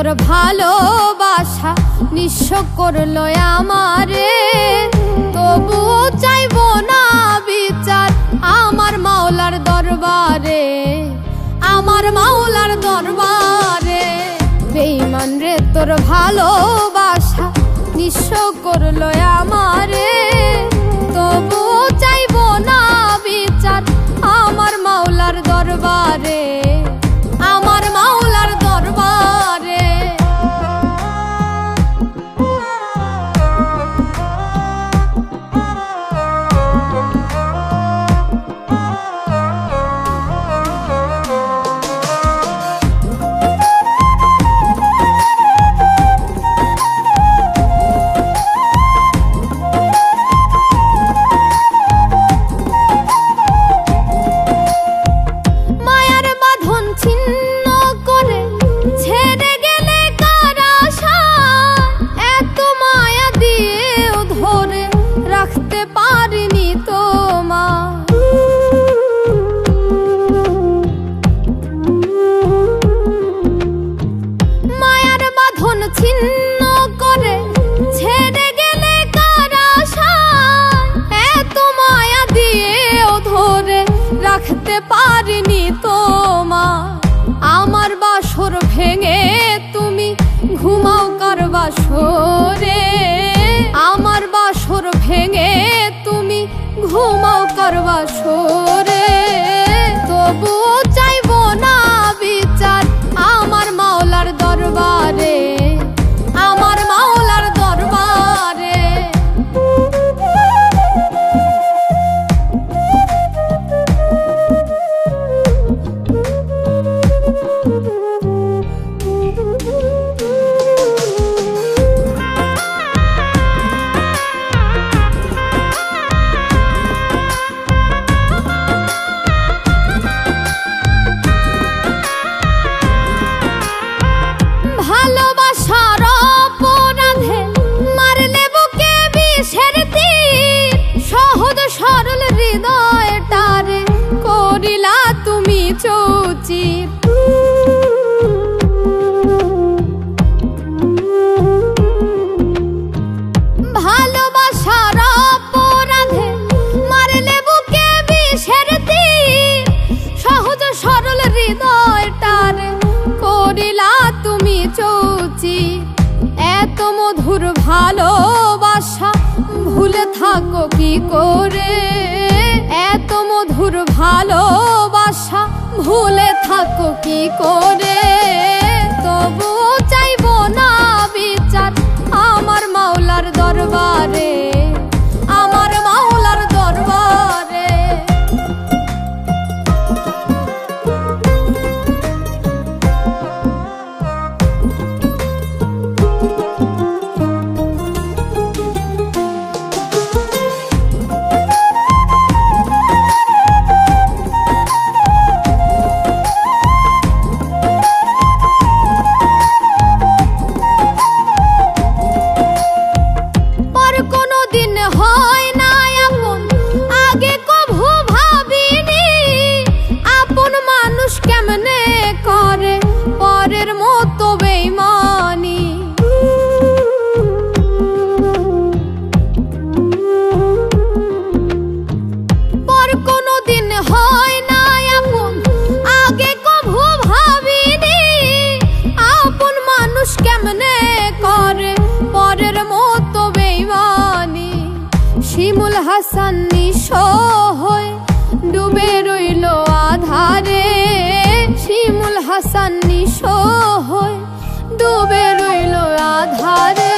তোর ভালোবাসা নিঃস্ব করলো আমারে, তবুও চাইবো না বিচার আমার মাওলার দরবারে, আমার মাওলার দরবারে। বেঈমান রে তোর ভালোবাসা নিঃস্ব করলো আমারে, তবুও চাইবো না বিচার আমার মাওলার দরবারে, আমার মাওলার দরবারে। রাখতে পারিনি তোমার, আমার বাসর ভেঙে তুমি ঘুমাও কার বাসরে, আমার বাসর ভেঙে তুমি ঘুমাও কার বাসরে, তবুও চাইবো না বিচার আমার মাওলার দরবারে, আমার মাওলার দরবারে। ভালোবাসার অপরাধে মারলে বুকে বিষের তীর, সহজ সরল হৃদয়টারে করিলা তুমি চৌচির। ভালোবাসার অপরাধে মারলে বুকে বিষের তীর, সহজ সরল হৃদয়টারে করিলা তুমি চৌচির। এত মধুর ভালোবাসা ভুলে থাকো কি করে, এত মধুর ভালোবাসা ভুলে থাকো কি করে, তবুও চাইবো না বিচার আমার মাওলার দরবারে, আমার মাওলার দরবারে। শিমুল হাসান নিঃস্ব হয়ে ডুবে রইল আধারে, শিমুল হাসান নিঃস্ব হয়ে ডুবে রইল আধারে।